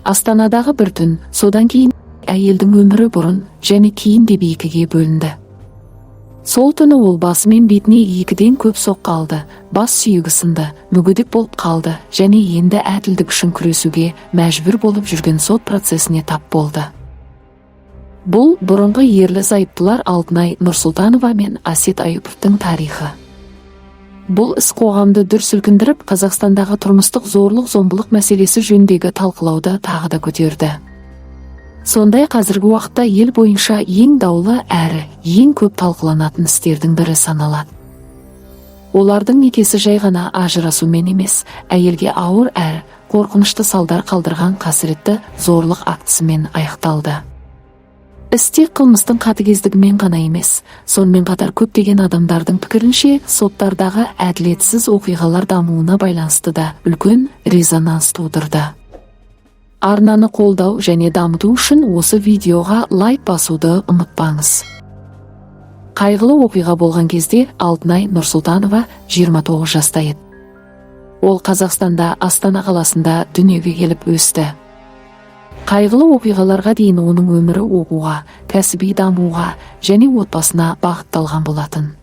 Астанадағы бір түн, содан кейін әйелдің өмірі бұрын және кейін деп екіге бөлінді. Сол түні ол басы мен бетіне 2-ден көп соққы алды, бас сүйегі сынды, мүгедек болып қалды және енді әділдік үшін күресуге мәжбүр болып жүрген сот процесіне тап болды. Бұл бұрынғы ерлі зайыптылар Алтынай Нұрсұлтанова мен Асет Аюповтың тарихы. Бұл іс қоғамды дүр сілкіндіріп, Қазақстандағы тұрмыстық зорлық-зомбылық мәселесі жөніндегі талқылауды тағы да көтерді. Сондай қазіргі уақытта ел бойынша ең даулы әрі ең көп талқыланатын істердің бірі саналады. Олардың некесі жай ғана ажырасумен емес, әйелге ауыр әрі қорқынышты салдар қалдырған қасіретті зорлық актісімен аяқталды. Іс тек қылмыстың қатыгездігімен ғана емес, сонымен қатар көптеген адамдардың пікірінше соттардағы әділетсіз оқиғалар дамуына байланысты да үлкен резонанс тудырды. Арнаны қолдау және дамыту үшін осы видеоға лайк басуды ұмытпаңыз. Қайғылы оқиға болған кезде Алтынай Нұрсұлтанова 29 жаста еді. Ол Қазақстанда Астана қаласында дүниеге келіп өсті. Қайғылы оқиғаларға дейін оның өмірі оқуға, кәсіби дамуға және отбасына бағытталған болатын.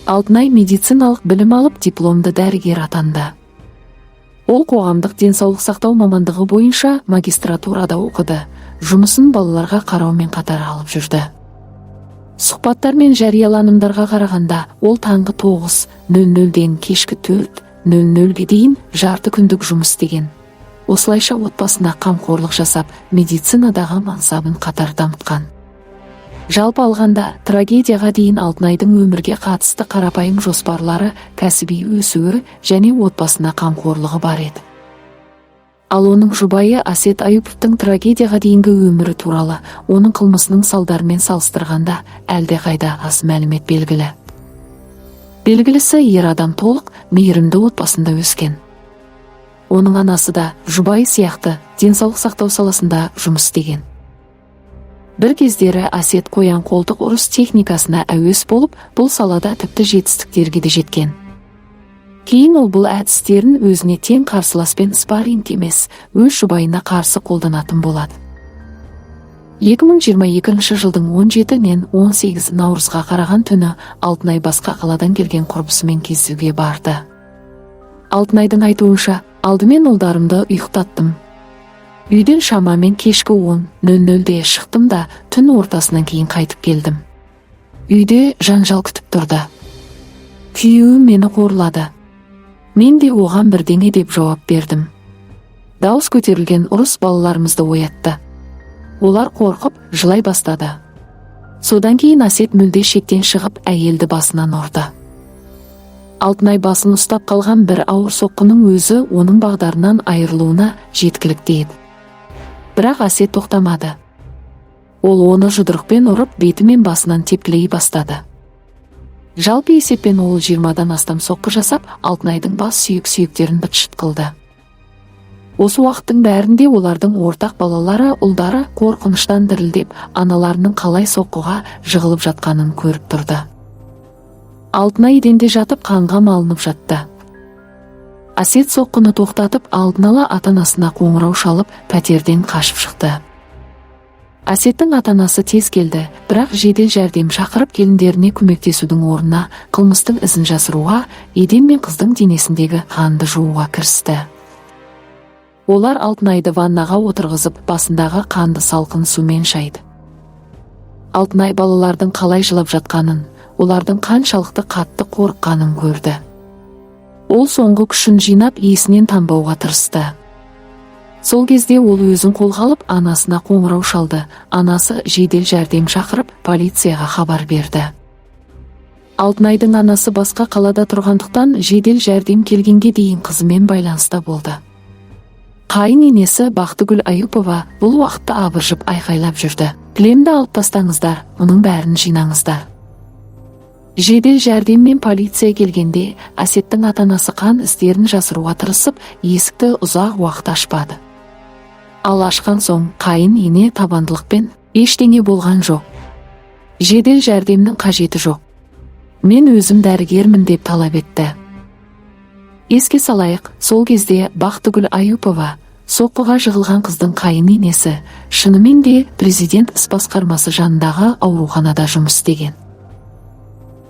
Алтынай медициналық білім алып дипломды дәрігер атанды. Ол қоғамдық денсаулық сақтау мамандығы бойынша магистратурада оқыды, жұмысын балаларға қараумен қатар алып жүрді. Сұхбаттар мен жарияланымдарға қарағанда, ол таңғы 9:00-ден кешкі 4:00-ге дейін жарты күндік жұмыс істеген. Осылайша отбасына қамқорлық жасап, медицинадағы мансабын қатар дамытқан. Жалпы алғанда, трагедияға дейін Алтынайдың өмірге қатысты қарапайым жоспарлары, кәсіби өсуі және отбасына қамқорлығы бар еді. Ал оның жұбайы Асет Аюповтың трагедияға дейінгі өмірі туралы, оның қылмысының салдарымен салыстырғанда әлдеқайда аз мәлімет белгілі. Белгілісі ер адам толық, мейірімді отбасында өскен. Оның анасы да жұбайы сияқты денсаулық сақтау саласында жұмыс істеген. Бір кездері Асет қоян қолтық ұрыс техникасына әуес болып, бұл салада тіпті жетістіктерге де жеткен. Кейін ол бұл әдістерін өзіне тең қарсыласпен спарринг емес, өз жұбайына қарсы қолданатын болады. 2022 жылдың 17 мен 18 наурызға қараған түні Алтынай басқа қаладан келген құрбысымен кездесуге барды. Алтынайдың айтуынша, алдымен ұлдарымды ұйықтаттым. Үйден шамамен кешкі 10:00-де шықтым да түн ортасынан кейін қайтып келдім. Үйде жанжал күтіп тұрды. Күйеуім мені қорлады. Мен де оған бірдеңе деп жауап бердім. Дауыс көтерілген ұрыс балаларымызды оятты. Олар қорқып, жылай бастады. Содан кейін Асет мүлде шектен шығып, әйелді басынан ұрды. Алтынай басын ұстап қалған бір ауыр соққының өзі оның бағдарынан айырылуына жеткілікті еді. Бірақ Асет тоқтамады. Ол оны жұдырықпен ұрып, беті мен басынан тепкілей бастады. Жалпы есеппен ол 20-дан астам соққы жасап, Алтынайдың бас сүйектерін быт-шыт қылды. Осы уақыттың бәрінде олардың ортақ балалары, ұлдары қорқыныштан дірілдеп, аналарының қалай соққыға жығылып жатқанын көріп тұрды. Алтынай еденде жатып қанға малынып жатты. Асет соққыны тоқтатып, алдын ала ата-анасына қоңырау шалып, пәтерден қашып шықты. Асеттің ата-анасы тез келді, бірақ жедел жәрдем шақырып келіндеріне көмектесудің орнына қылмыстың ізін жасыруға, еден мен қыздың денесіндегі қанды жууға кірісті. Олар Алтынайды ваннаға отырғызып, басындағы қанды салқын сумен шайды. Алтынай балалардың қалай жылап жатқанын, олардың қаншалықты қатты қорыққанын көрді. Ол соңғы күшін жинап, есінен танбауға тырысты. Сол кезде ол өзін қолға алып, анасына қоңырау шалды. Анасы жедел жәрдем шақырып, полицияға хабар берді. Алтынайдың анасы басқа қалада тұрғандықтан, жедел жәрдем келгенге дейін қызымен байланыста болды. Қайын енесі Бақтыгүл Аюпова бұл уақытта абыржып айқайлап жүрді. Кілемді алып тастаңыздар, мұның бәрін жинаңыздар. Жедел жәрдем мен полиция келгенде, Асеттің ата-анасы қан іздерін жасыруға тырысып, есікті ұзақ уақыт ашпады. Ал ашқан соң, қайын ене табандылықпен, ештеңе болған жоқ. Жедел жәрдемнің қажеті жоқ. Мен өзім дәрігермін деп талап етті. Еске салайық, сол кезде Бақтыгүл Аюпова Соққыға жығылған қыздың қайын енесі шынымен де президент іс басқармасы жанындағы ауруханада жұмыс істеген.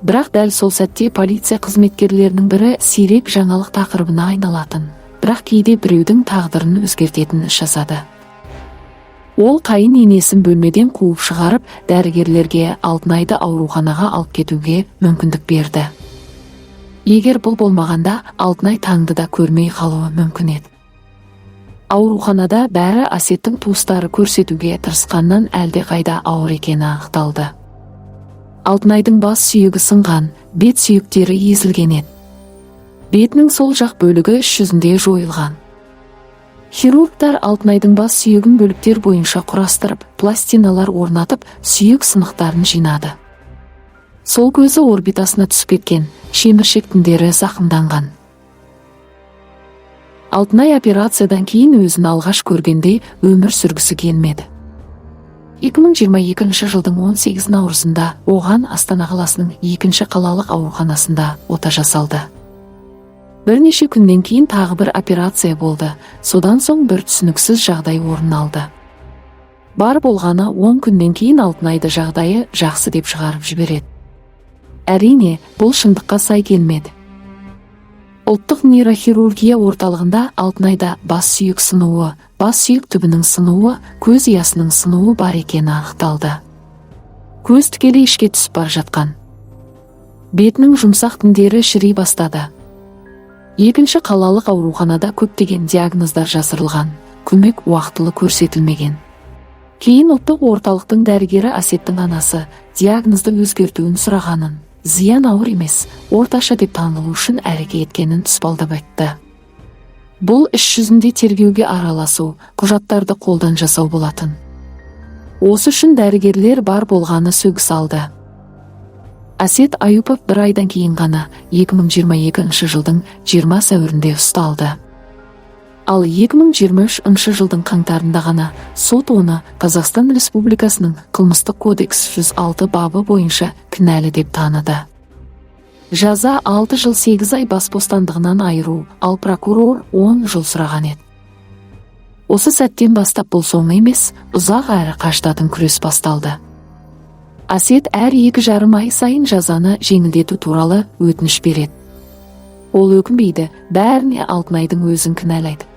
Бірақ дәл сол сәтте полиция қызметкерлерінің бірі сирек жаңалық тақырыбына айналатын, бірақ кейде біреудің тағдырын өзгертетін іс жасады. Ол қайын енесін бөлмеден қуып шығарып, дәрігерлерге Алтынайды ауруханаға алып кетуге мүмкіндік берді. Егер бұл болмағанда, Алтынай таңды да көрмей қалуы мүмкін еді. Ауруханада бәрі Асеттің туыстары көрсетуге тырысқаннан әлде қайда ауыр екені анықталды. Алтынайдың бас сүйегі сынған, бет сүйектері езілген еді. Бетінің сол жақ бөлігі іс жүзінде жойылған. Хирургтар Алтынайдың бас сүйегін бөліктер бойынша құрастырып, пластиналар орнатып, сүйек сынықтарын жинады. Сол көзі орбитасына түсіп кеткен, шеміршек тіндері зақымданған. Алтынай операциядан кейін өзін алғаш көргенде өмір сүргісі келмеді. 2022 жылдың 18 наурызында оған Астана қаласының 2-ші қалалық ауруханасында ота жасалды. Бірнеше күннен кейін тағы бір операция болды, содан соң бір түсініксіз жағдай орын алды. Бар болғаны 10 күннен кейін Алтынайды жағдайы жақсы деп шығарып жібереді. Әрине, бұл шындыққа сай келмеді. Ұлттық нейрохирургия орталығында Алтынайда бас сүйек сынуы, бас сүйек түбінің сынуы, көз ұясының сынуы бар екені анықталды. Көз тікелей ішке түсіп бара жатқан. Бетінің жұмсақ тіндері шіри бастады. 2-ші қалалық ауруханада көптеген диагноздар жасырылған, көмек уақытылы көрсетілмеген. Кейін ұлттық орталықтың дәрігері Асеттің анасы диагнозды өзгертуін сұрағанын, зиян ауыр емес, орташа деп танылу үшін әрекет еткенін тұспалдап айтты. Бұл іс жүзінде тергеуге араласу, құжаттарды қолдан жасау болатын. Осы үшін дәрігерлер бар болғаны сөгіс алды. Асет Аюпов бір айдан кейін ғана 2022 жылдың 20 сәуірінде ұсталды. Ал 2023 жылдың қаңтарында ғана сот оны Қазақстан Республикасының қылмыстық кодекс 106 бабы бойынша кінәлі деп таныды. Жаза 6 жыл 8 ай бас бостандығынан айыру, ал прокурор 10 жыл сұраған еді. Осы сәттен бастап бұл соң емес, ұзақ әрі қажытатын күрес басталды. Асет әр 2,5 ай сайын жазаны жеңілдету туралы өтініш береді. Ол өкінбейді, бәріне Алтынайдың өзін кінәлайды.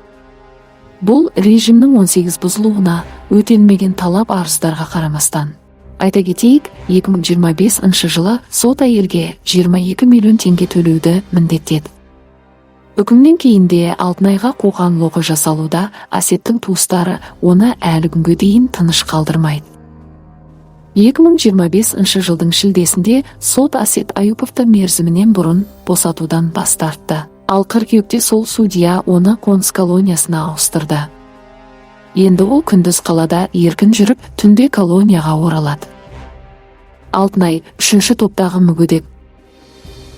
Бұл режимнің 18 бұзылуына, өтелмеген талап арыздарға қарамастан. Айта кетейік, 2025 жылы сот әйелге 22 миллион теңге төлеуді міндеттеді. Үкімнен кейін де Алтынайға қоқан-лоққы жасалуда, Асеттің туыстары оны әлі күнге дейін тыныш қалдырмайды. 2025 жылдың шілдесінде сот Асет Аюповты мерзімінен бұрын босатудан бас тартты. Ал қыркүйекте сол судья оны қоныс колониясына ауыстырды. Енді ол күндіз қалада еркін жүріп, түнде колонияға оралады. Алтынай 3-ші топтағы мүгедек.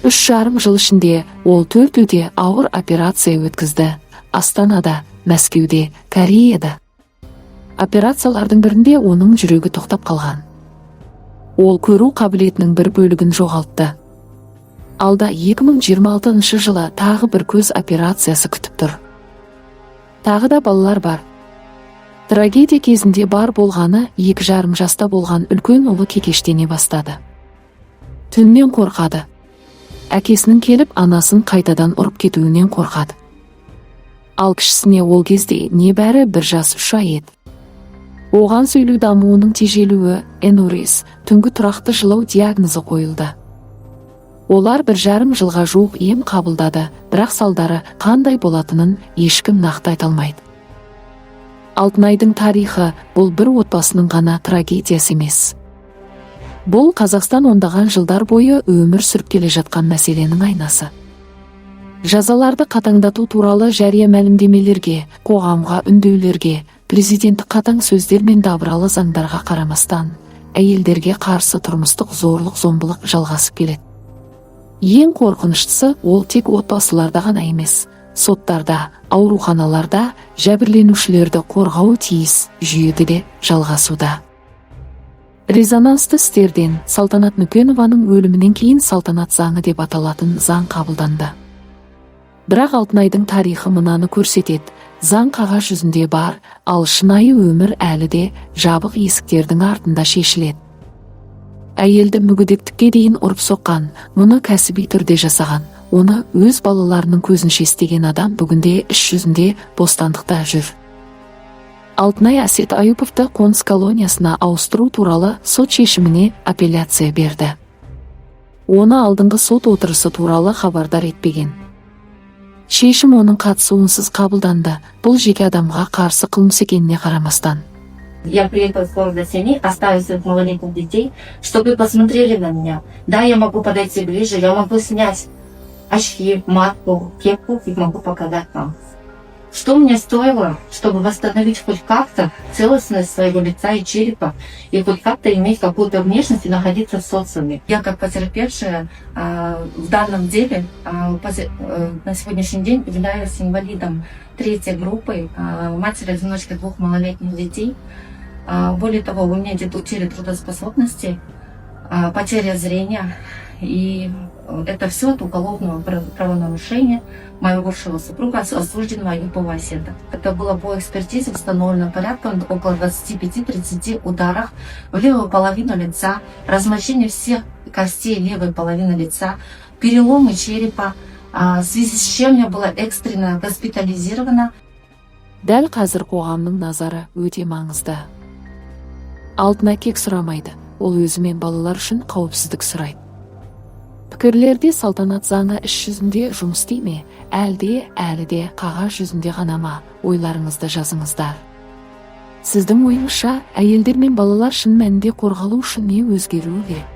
3,5 жыл ішінде ол 4 өте ауыр операция өткізді. Астанада, Мәскеуде, Кореяда. Операциялардың бірінде оның жүрегі тоқтап қалған. Ол көру қабілетінің бір бөлігін жоғалтты. Алда 2026 жылы тағы бір көз операциясы күтіп тұр. Тағы да балалар бар. Трагедия кезінде бар болғаны 2,5 жаста болған үлкен ұлы кекештене бастады. Түннен қорқады. Әкесінің келіп анасын қайтадан ұрып кетуінен қорқады. Ал кішісіне ол кезде небәрі 1 жас 3 ай еді. Оған сөйлеу дамуының тежелуі, энурез, түнгі тұрақты жылау диагнозы қойылды. Олар 1,5 жылға жуық ем қабылдады, бірақ салдары қандай болатынын ешкім нақты айта алмайды. Алтынайдың тарихы бұл бір отбасының ғана трагедиясы емес. Бұл Қазақстан ондаған жылдар бойы өмір сүріп келе жатқан мәселенің айнасы. Жазаларды қатаңдату туралы жария мәлімдемелерге, қоғамға үндеулерге, президенттік қатаң сөздер мен дабыралы заңдарға қарамастан, әйелдерге қарсы тұрмыстық зорлық-зомбылық жалғасып келеді. Ең қорқыныштысы ол тек отбасыларда ғана емес, соттарда, ауруханаларда жәбірленушілерді қорғау тиіс жүйеде де жалғасуда. Резонансты істерден Салтанат Нүкенованың өлімінен кейін салтанат заңы деп аталатын заң қабылданды. Бірақ Алтынайдың тарихы мынаны көрсетеді, Заң қағаз жүзінде бар, ал шынайы өмір әлі де жабық есіктердің артында шешіледі. Әйелді мүгедектікке дейін ұрып соққан, мұны кәсіби түрде жасаған, оны өз балаларының көзінше істеген адам бүгінде іс жүзінде бостандықта жүр. Алтынай Әсет Аюповты қоныс колониясына ауыстыру туралы сот шешіміне апелляция берді. Оны алдыңғы сот отырысы туралы хабардар етпеген. Шешім оның қатысуынсыз қабылданды. Бұл жеке адамға қарсы қылмыс екеніне қарамастан. Я приехала из города Семей, оставив своих малолетних детей, чтобы посмотрели на меня. Да, я могу подойти ближе, я могу снять очки, маску, кепку и могу показать вам. Что мне стоило, чтобы восстановить хоть как-то целостность своего лица и черепа, и хоть как-то иметь какую-то внешность и находиться в социуме. Я как потерпевшая в данном деле на сегодняшний день являюсь инвалидом 3-й группы, матерью-одиночкой 2 малолетних детей. Более того, у меня идет утеря трудоспособности, потеря зрения, и это все от уголовного правонарушения моего бывшего супруга, осужденного Аюпова Асета. Это было по экспертизе установлено порядком около 25-30 ударов в левую половину лица, размощение всех костей левой половины лица, переломы черепа, в связи с чем я была экстренно госпитализирована. Дәл қазір қоғамның назары өте маңызды. Алтынай кек сұрамайды, ол өзі мен балалар үшін қауіпсіздік сұрайды. Пікірлерде салтанат заңы іс жүзінде жұмыс істей ме, әлі де қағаз жүзінде ғана ма? Ойларыңызды жазыңыздар. Сіздің ойыңызша, әйелдер мен балалар шын мәнінде қорғалу үшін не өзгеруі керек?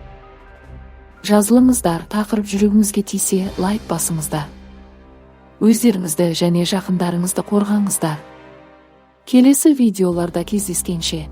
Жазылыңыздар, тақырып жүрегіңізге тисе, лайк басыңыздар. Өздеріңізді және жақындарыңызды қорғаңыздар. Келесі видеоларда кездескенше